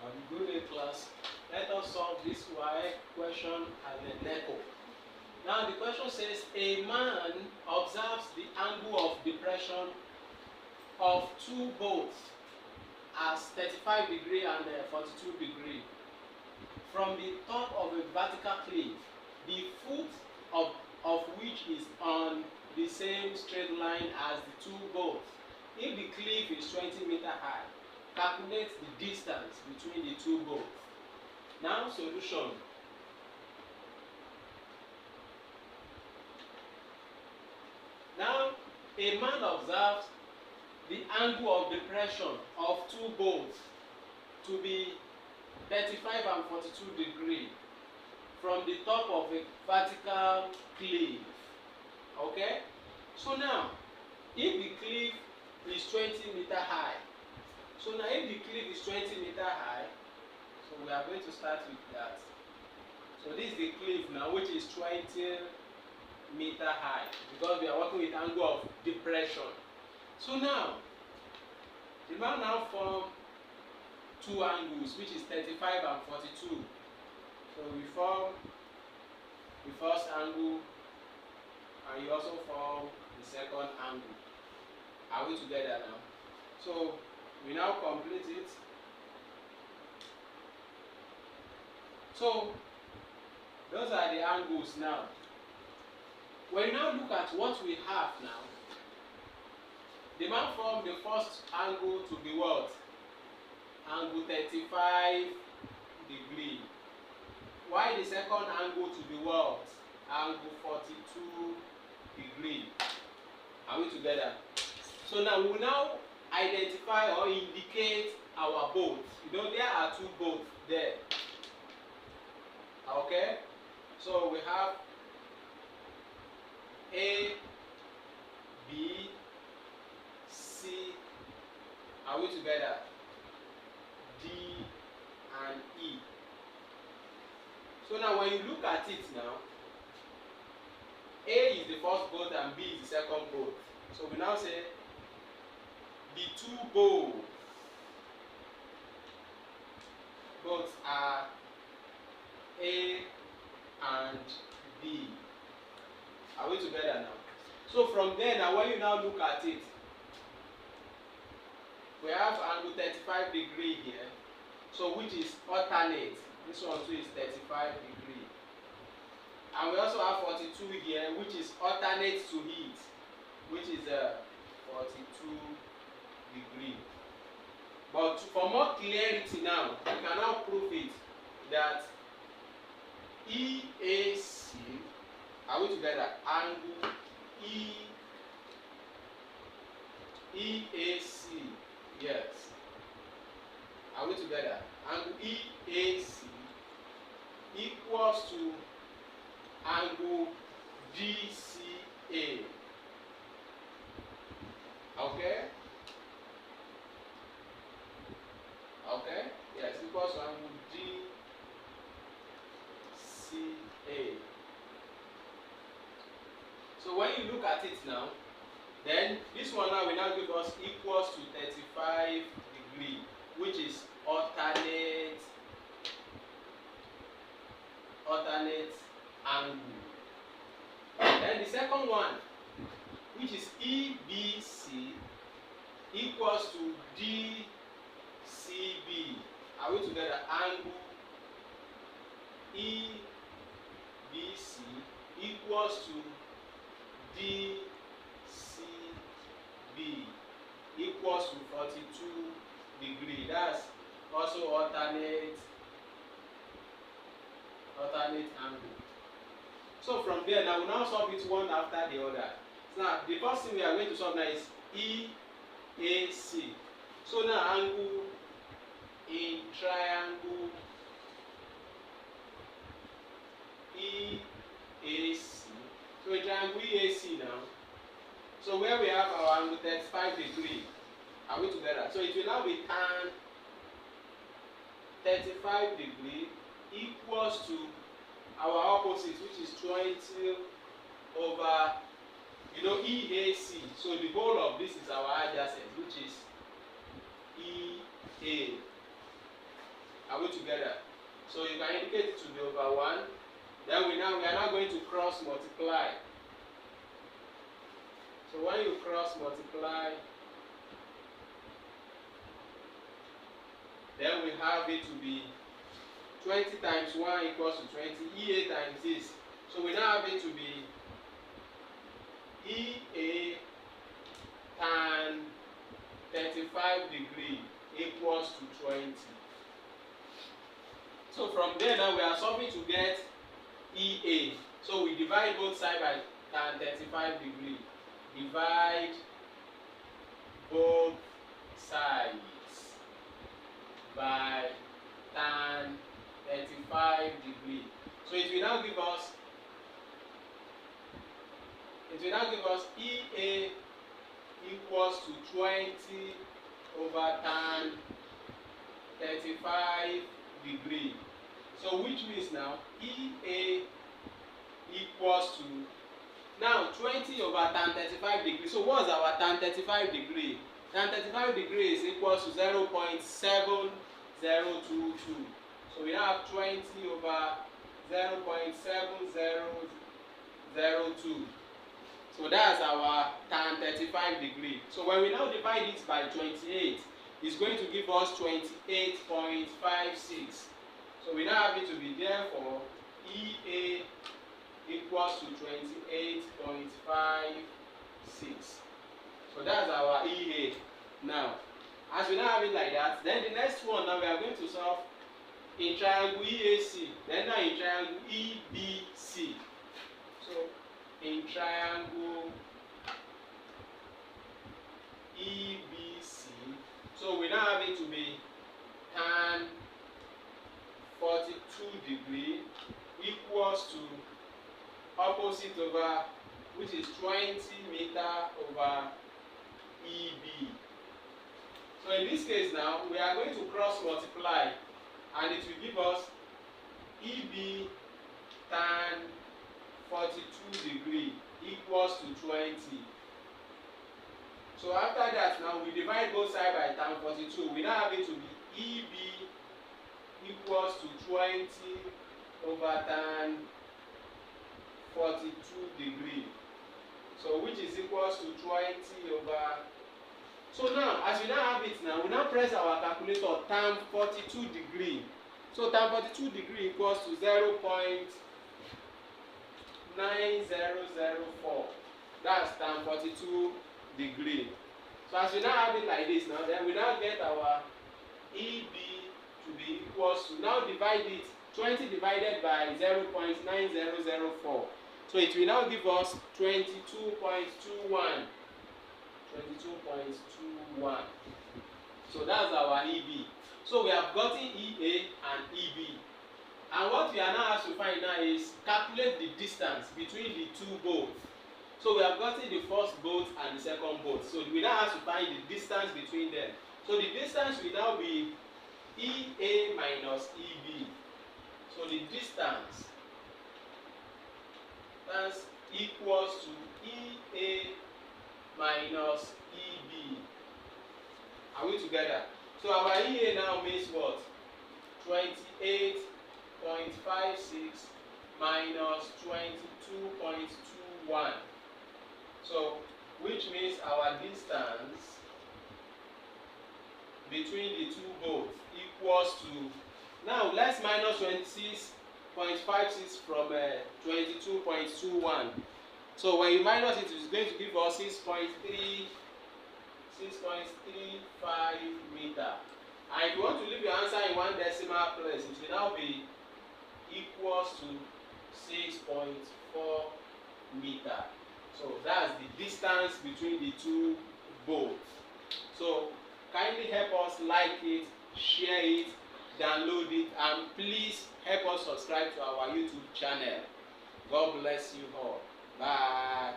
Good day, class. Let us solve this WAEC question as a NECO. Now the question says a man observes the angle of depression of two boats as 35 degree and 42 degree from the top of a vertical cliff, the foot of which is on the same straight line as the two boats. If the cliff is 20 meters high, calculate the distance between the two boats. Now solution. Now a man observes the angle of depression of two boats to be 35 and 42 degree from the top of a vertical cliff. Okay? So now, if the cliff is 20 meters high, so now if the cliff is 20 meters high, so we are going to start with that. So this is the cliff now, which is 20 meters high, because we are working with angle of depression. So now, the man now form two angles, which is 35 and 42. So we form the first angle, and you also form the second angle. Are we together now? So we now complete it. So those are the angles now. When you now look at what we have now, the man formed the first angle to be what? Angle 35 degree. Why the second angle to be what? Angle 42 degree. Are we together? So now we will now identify or indicate our boats. You know, there are two boats there. Okay? So we have A, B, C. Are we together? D and E. So now when you look at it now, A is the first boat and B is the second boat. So we now say the two boats are A and B. Are we together now? So from there now, when you now look at it, we have angle 35 degree here, so which is alternate. This one too is 35 degree. And we also have 42 here, which is alternate to it, which is 42 degree. But for more clarity now, we can now prove it that EAC, are we together? Angle EAC, yes. Are we together? Angle EAC equals to angle DCA. Okay? Okay? Yes, equals to angle DCA. So when you look at it now, then this one now will now give us equals to 35 degree, which is alternate angle. Then the second one, which is EBC, equals to DCB. Are we together? Angle EBC equals to DCB equals to 42 degree. That's also alternate angle. So from there now we now solve it one after the other. So now the first thing we are going to solve now is EAC. So now angle in triangle EAC. So in triangle EAC now. So where we have our angle 35 degree, are we together? So it will now be tan 35 degree equals to our opposite, which is 20 over, you know, EAC. So the whole of this is our adjacent, which is EA. we together? So you can indicate it to be over 1. Then we are now going to cross multiply. So when you cross multiply, then we have it to be 20 times 1 equals to 20, EA times this. So we now have it to be EA tan 35 degree equals to 20. So from there now we are solving to get EA. So we divide both sides by tan 35 degree. Divide both sides by tan 35 degree. So it will now give us EA equals to 20 over tan 35 degree. So which means now EA equals to now 20 over tan 35 degree. So what is our tan 35 degree? Tan 35 degree is equals to 0.7022. So we now have 20 over 0.7002. So that's our tan 35 degree. So when we now divide it by 28, it's going to give us 28.56. So we now have it to be therefore EA equals to 28.56. So that's our EA. Now, as we now have it like that, then the next one now we are going to solve in triangle EAC, then now in triangle EBC. So in triangle EBC, so we now have it to be tan 42 degree equals to opposite over, which is 20 meter over EB. So in this case now, we are going to cross multiply and it will give us EB tan 42 degree equals to 20. So after that now, we divide both sides by tan 42. We now have it to be EB equals to 20 over tan 42 degree. So which is equals to 20 over. So now, as we now have it now, we now press our calculator tan 42 degree. So tan 42 degree equals to 0.9004. That's tan 42 degree. So as we now have it like this now, then we now get our EB to be equals to, now divide it, 20 divided by 0.9004. So it will now give us 22.21. 22.21. So that's our EB. So we have gotten EA and EB. And what we are now asked to find now is calculate the distance between the two bolts. So we have gotten the first bolt and the second bolt. So we now have to find the distance between them. So the distance will now be EA minus EB. So the distance that's equals to EA minus EB. Are we together? So our EA now means what? 28.56 minus 22.21. So which means our distance between the two bolts equals to, now let's minus 26.56 from 22.21. So when you minus it, it's going to give us 6.35 meter. And if you want to leave your answer in one decimal place, it will now be equals to 6.4 meter. So that's the distance between the two bolts. So kindly help us like it, share it, download it, and please help us subscribe to our YouTube channel. God bless you all. Bye.